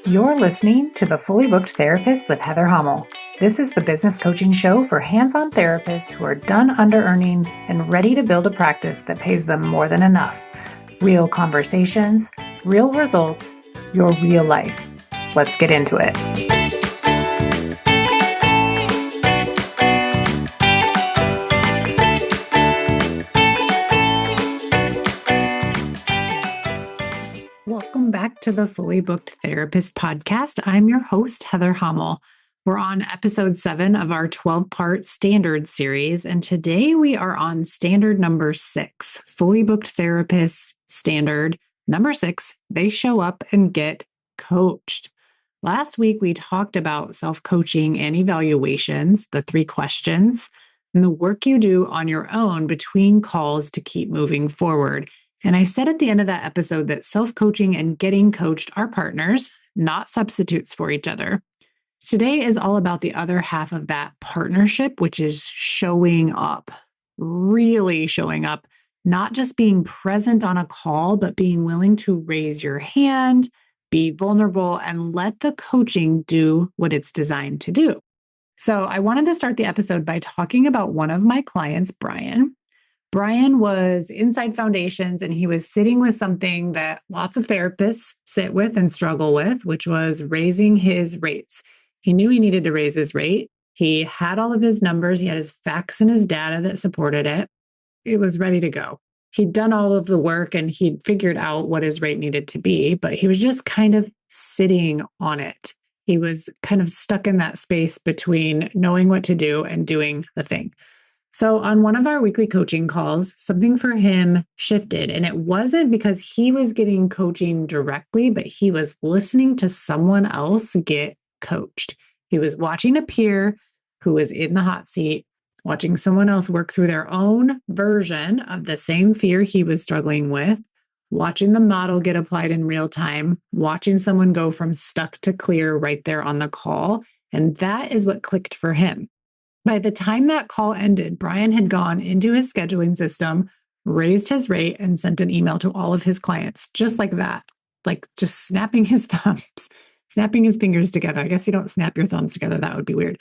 You're listening to The Fully Booked Therapist with Heather Hamel. This is the business coaching show for hands-on therapists who are done under-earning and ready to build a practice that pays them more than enough. Real conversations, real results, your real life. Let's get into it. Welcome back to the Fully Booked Therapist podcast. I'm your host, Heather Hamel. We're on episode 7 of our 12-part standard series, and today we are on standard number 6, Fully Booked Therapists standard number 6. They show up and get coached. Last week, we talked about self-coaching and evaluations, the 3 questions, and the work you do on your own between calls to keep moving forward. And I said at the end of that episode that self-coaching and getting coached are partners, not substitutes for each other. Today is all about the other half of that partnership, which is showing up, really showing up, not just being present on a call, but being willing to raise your hand, be vulnerable, and let the coaching do what it's designed to do. So I wanted to start the episode by talking about one of my clients, Brian. Brian was inside Foundations, and he was sitting with something that lots of therapists sit with and struggle with, which was raising his rates. He knew he needed to raise his rate. He had all of his numbers. He had his facts and his data that supported it. It was ready to go. He'd done all of the work and he'd figured out what his rate needed to be, but he was just kind of sitting on it. He was kind of stuck in that space between knowing what to do and doing the thing. So on one of our weekly coaching calls, something for him shifted, and it wasn't because he was getting coaching directly, but he was listening to someone else get coached. He was watching a peer who was in the hot seat, watching someone else work through their own version of the same fear he was struggling with, watching the model get applied in real time, watching someone go from stuck to clear right there on the call. And that is what clicked for him. By the time that call ended, Brian had gone into his scheduling system, raised his rate, and sent an email to all of his clients, just like that, like just snapping his thumbs, snapping his fingers together. I guess you don't snap your thumbs together. That would be weird.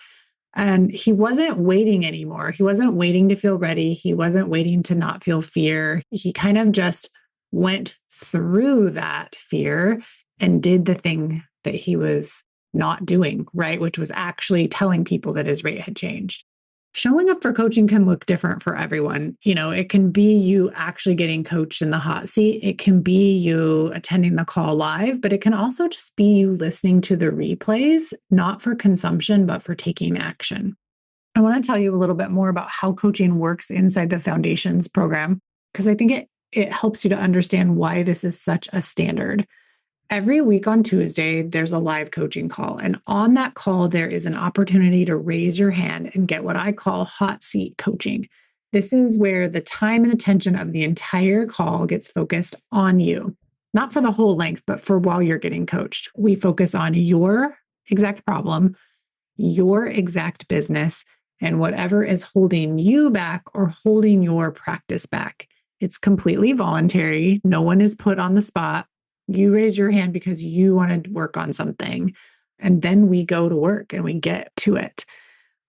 And he wasn't waiting anymore. He wasn't waiting to feel ready. He wasn't waiting to not feel fear. He kind of just went through that fear and did the thing that he was not doing, right? Which was actually telling people that his rate had changed. Showing up for coaching can look different for everyone. You know, it can be you actually getting coached in the hot seat. It can be you attending the call live, but it can also just be you listening to the replays, not for consumption, but for taking action. I want to tell you a little bit more about how coaching works inside the Foundations program, because I think it helps you to understand why this is such a standard. Every week on Tuesday, there's a live coaching call. And on that call, there is an opportunity to raise your hand and get what I call hot seat coaching. This is where the time and attention of the entire call gets focused on you, not for the whole length, but for while you're getting coached. We focus on your exact problem, your exact business, and whatever is holding you back or holding your practice back. It's completely voluntary. No one is put on the spot. You raise your hand because you want to work on something, and then we go to work and we get to it.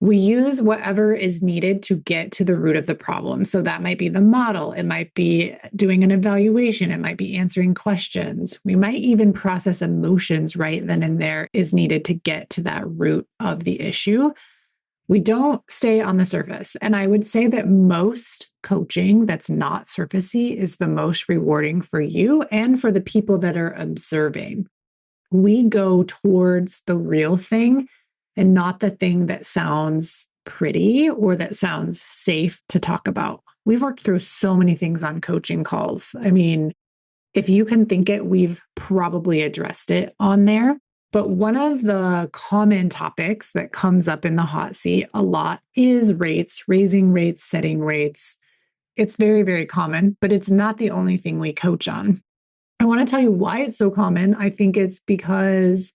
We use whatever is needed to get to the root of the problem. So that might be the model. It might be doing an evaluation. It might be answering questions. We might even process emotions right then and there is needed to get to that root of the issue. We don't stay on the surface. And I would say that most coaching that's not surfacey is the most rewarding for you and for the people that are observing. We go towards the real thing and not the thing that sounds pretty or that sounds safe to talk about. We've worked through so many things on coaching calls. I mean, if you can think it, we've probably addressed it on there. But one of the common topics that comes up in the hot seat a lot is rates, raising rates, setting rates. It's very, very common, but it's not the only thing we coach on. I want to tell you why it's so common. I think it's because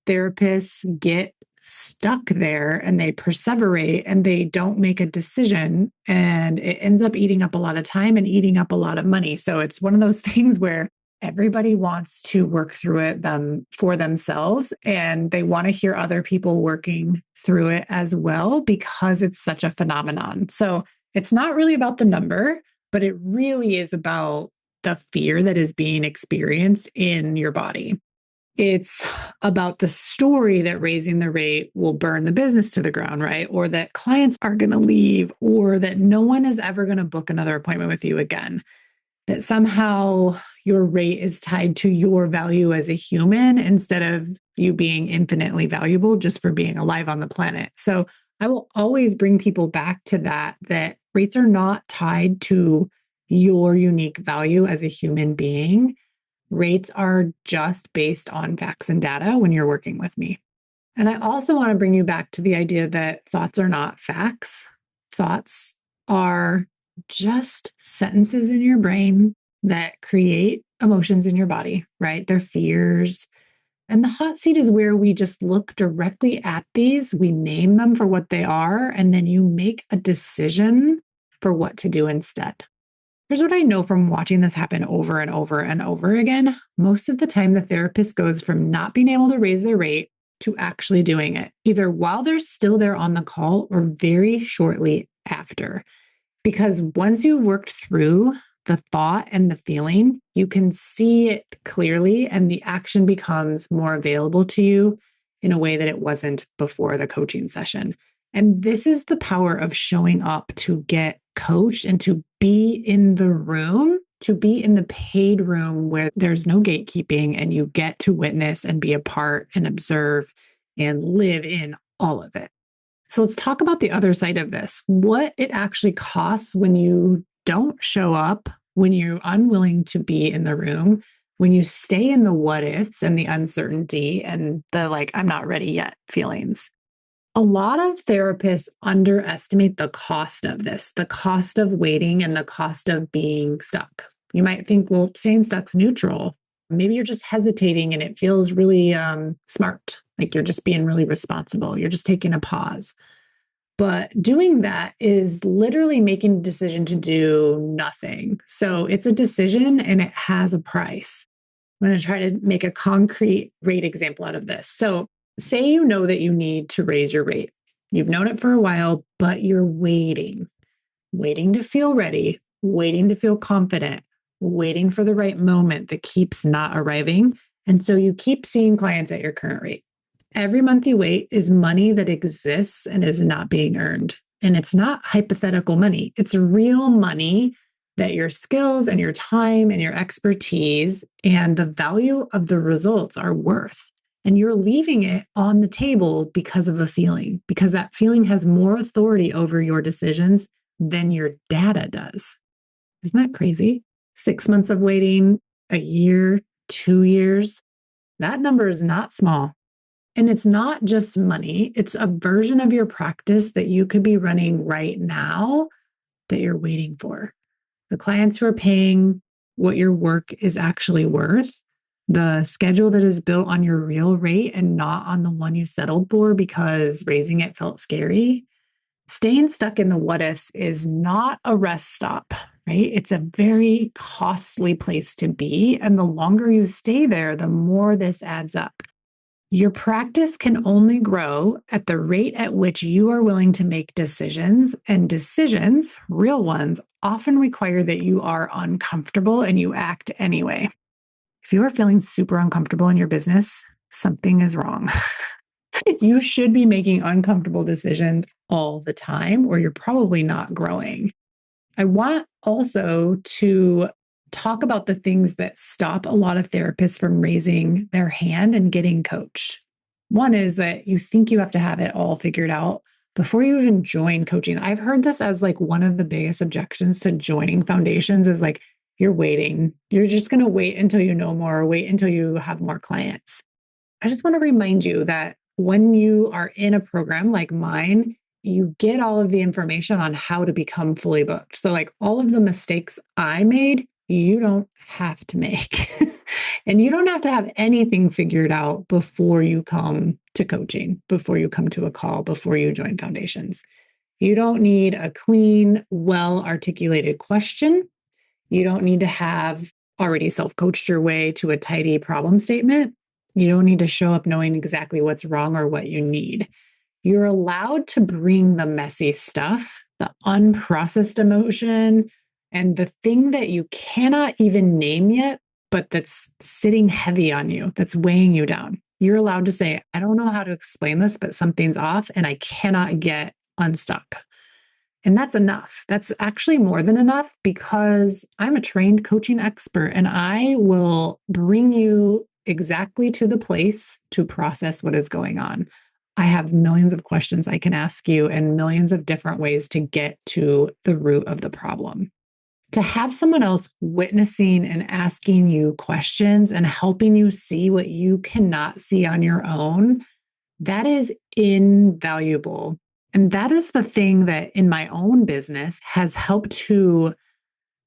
therapists get stuck there and they perseverate and they don't make a decision, and it ends up eating up a lot of time and eating up a lot of money. So it's one of those things where everybody wants to work through it for themselves, and they want to hear other people working through it as well because it's such a phenomenon. So it's not really about the number, but it really is about the fear that is being experienced in your body. It's about the story that raising the rate will burn the business to the ground, right? Or that clients are going to leave, or that no one is ever going to book another appointment with you again. That somehow your rate is tied to your value as a human instead of you being infinitely valuable just for being alive on the planet. So I will always bring people back to that rates are not tied to your unique value as a human being. Rates are just based on facts and data when you're working with me. And I also want to bring you back to the idea that thoughts are not facts. Thoughts are just sentences in your brain that create emotions in your body, right? They're fears. And the hot seat is where we just look directly at these, we name them for what they are, and then you make a decision for what to do instead. Here's what I know from watching this happen over and over and over again. Most of the time, the therapist goes from not being able to raise their rate to actually doing it, either while they're still there on the call or very shortly after. Because once you've worked through the thought and the feeling, you can see it clearly and the action becomes more available to you in a way that it wasn't before the coaching session. And this is the power of showing up to get coached and to be in the room, to be in the paid room where there's no gatekeeping and you get to witness and be a part and observe and live in all of it. So let's talk about the other side of this, what it actually costs when you don't show up, when you're unwilling to be in the room, when you stay in the what ifs and the uncertainty and the I'm not ready yet feelings. A lot of therapists underestimate the cost of this, the cost of waiting and the cost of being stuck. You might think, well, staying stuck's neutral. Maybe you're just hesitating and it feels really smart, like you're just being really responsible. You're just taking a pause. But doing that is literally making a decision to do nothing. So it's a decision and it has a price. I'm going to try to make a concrete rate example out of this. So say you know that you need to raise your rate. You've known it for a while, but you're waiting to feel ready, waiting to feel confident, waiting for the right moment that keeps not arriving. And so you keep seeing clients at your current rate. Every month you wait is money that exists and is not being earned. And it's not hypothetical money. It's real money that your skills and your time and your expertise and the value of the results are worth. And you're leaving it on the table because of a feeling, because that feeling has more authority over your decisions than your data does. Isn't that crazy? 6 months of waiting, a year, 2 years, that number is not small. And it's not just money, it's a version of your practice that you could be running right now that you're waiting for. The clients who are paying what your work is actually worth, the schedule that is built on your real rate and not on the one you settled for because raising it felt scary. Staying stuck in the what ifs is not a rest stop, right? It's a very costly place to be. And the longer you stay there, the more this adds up. Your practice can only grow at the rate at which you are willing to make decisions, and decisions, real ones, often require that you are uncomfortable and you act anyway. If you are feeling super uncomfortable in your business, something is wrong. You should be making uncomfortable decisions all the time, or you're probably not growing. I want also to talk about the things that stop a lot of therapists from raising their hand and getting coached. One is that you think you have to have it all figured out before you even join coaching. I've heard this as one of the biggest objections to joining foundations is you're waiting. You're just going to wait until you know more, or wait until you have more clients. I just want to remind you that when you are in a program like mine, you get all of the information on how to become fully booked. So all of the mistakes I made, you don't have to make. And you don't have to have anything figured out before you come to coaching, before you come to a call, before you join foundations. You don't need a clean, well-articulated question. You don't need to have already self-coached your way to a tidy problem statement. You don't need to show up knowing exactly what's wrong or what you need. You're allowed to bring the messy stuff, the unprocessed emotion, and the thing that you cannot even name yet, but that's sitting heavy on you, that's weighing you down. You're allowed to say, I don't know how to explain this, but something's off and I cannot get unstuck. And that's enough. That's actually more than enough because I'm a trained coaching expert and I will bring you exactly to the place to process what is going on. I have millions of questions I can ask you and millions of different ways to get to the root of the problem. To have someone else witnessing and asking you questions and helping you see what you cannot see on your own, that is invaluable. And that is the thing that in my own business has helped to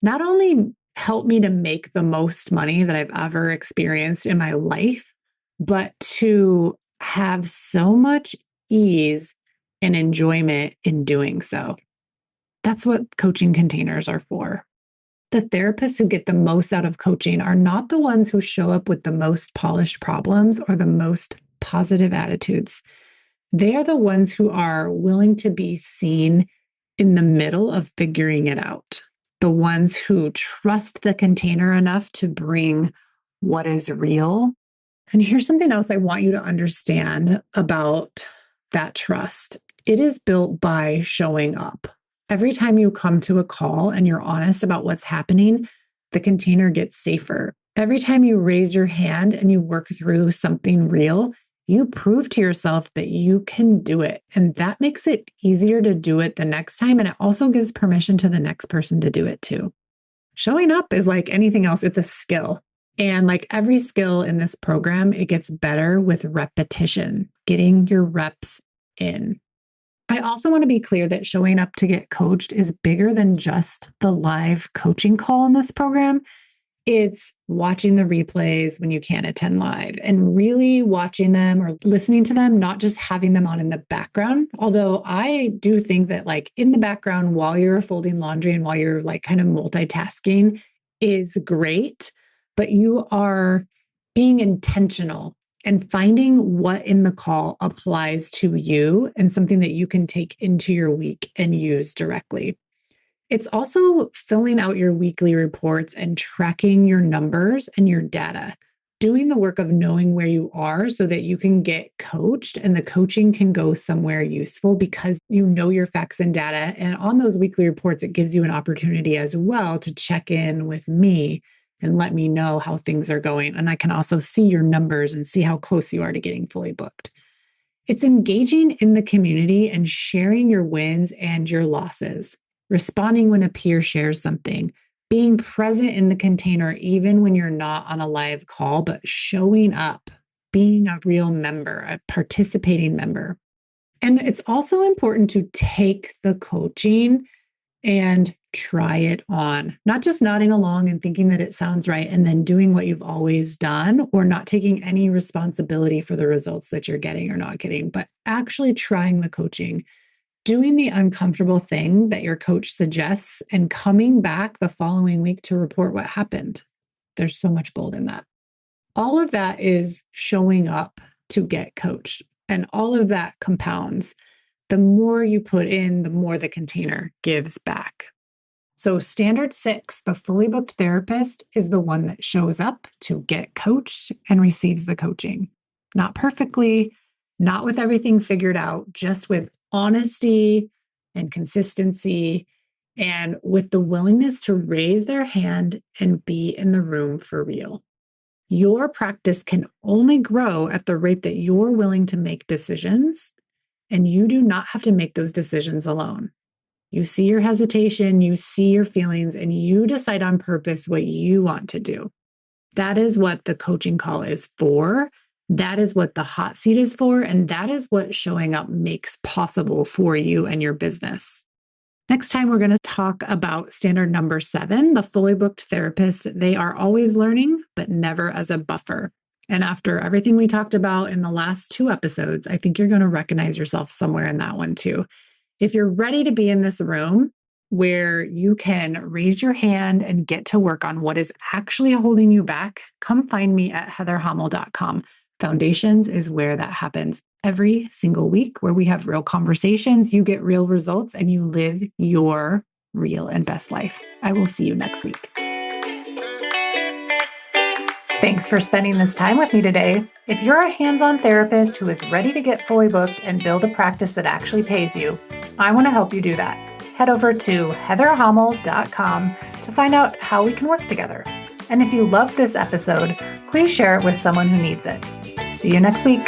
not only help me to make the most money that I've ever experienced in my life, but to have so much ease and enjoyment in doing so. That's what coaching containers are for. The therapists who get the most out of coaching are not the ones who show up with the most polished problems or the most positive attitudes. They are the ones who are willing to be seen in the middle of figuring it out. The ones who trust the container enough to bring what is real. And here's something else I want you to understand about that trust. It is built by showing up. Every time you come to a call and you're honest about what's happening, the container gets safer. Every time you raise your hand and you work through something real, you prove to yourself that you can do it. And that makes it easier to do it the next time. And it also gives permission to the next person to do it too. Showing up is like anything else, it's a skill. And like every skill in this program, it gets better with repetition, getting your reps in. I also want to be clear that showing up to get coached is bigger than just the live coaching call in this program. It's watching the replays when you can't attend live and really watching them or listening to them, not just having them on in the background. Although I do think that like in the background while you're folding laundry and while you're like kind of multitasking is great, but you are being intentional and finding what in the call applies to you and something that you can take into your week and use directly. It's also filling out your weekly reports and tracking your numbers and your data, doing the work of knowing where you are so that you can get coached and the coaching can go somewhere useful because you know your facts and data. And on those weekly reports, it gives you an opportunity as well to check in with me and let me know how things are going. And I can also see your numbers and see how close you are to getting fully booked. It's engaging in the community and sharing your wins and your losses, responding when a peer shares something, being present in the container even when you're not on a live call, but showing up, being a real member, a participating member. And it's also important to take the coaching and try it on, not just nodding along and thinking that it sounds right and then doing what you've always done or not taking any responsibility for the results that you're getting or not getting, but actually trying the coaching, doing the uncomfortable thing that your coach suggests and coming back the following week to report what happened. There's so much gold in that. All of that is showing up to get coached, and all of that compounds. The more you put in, the more the container gives back. So standard 6, the fully booked therapist is the one that shows up to get coached and receives the coaching. Not perfectly, not with everything figured out, just with honesty and consistency and with the willingness to raise their hand and be in the room for real. Your practice can only grow at the rate that you're willing to make decisions, and you do not have to make those decisions alone. You see your hesitation, you see your feelings, and you decide on purpose what you want to do. That is what the coaching call is for. That is what the hot seat is for. And that is what showing up makes possible for you and your business. Next time, we're going to talk about standard number 7, the fully booked therapist. They are always learning, but never as a buffer. And after everything we talked about in the last 2 episodes, I think you're going to recognize yourself somewhere in that one too. If you're ready to be in this room, where you can raise your hand and get to work on what is actually holding you back, come find me at heatherhamel.com. Foundations is where that happens every single week, where we have real conversations, you get real results, and you live your real and best life. I will see you next week. Thanks for spending this time with me today. If you're a hands-on therapist who is ready to get fully booked and build a practice that actually pays you, I want to help you do that. Head over to heatherhamel.com to find out how we can work together. And if you loved this episode, please share it with someone who needs it. See you next week.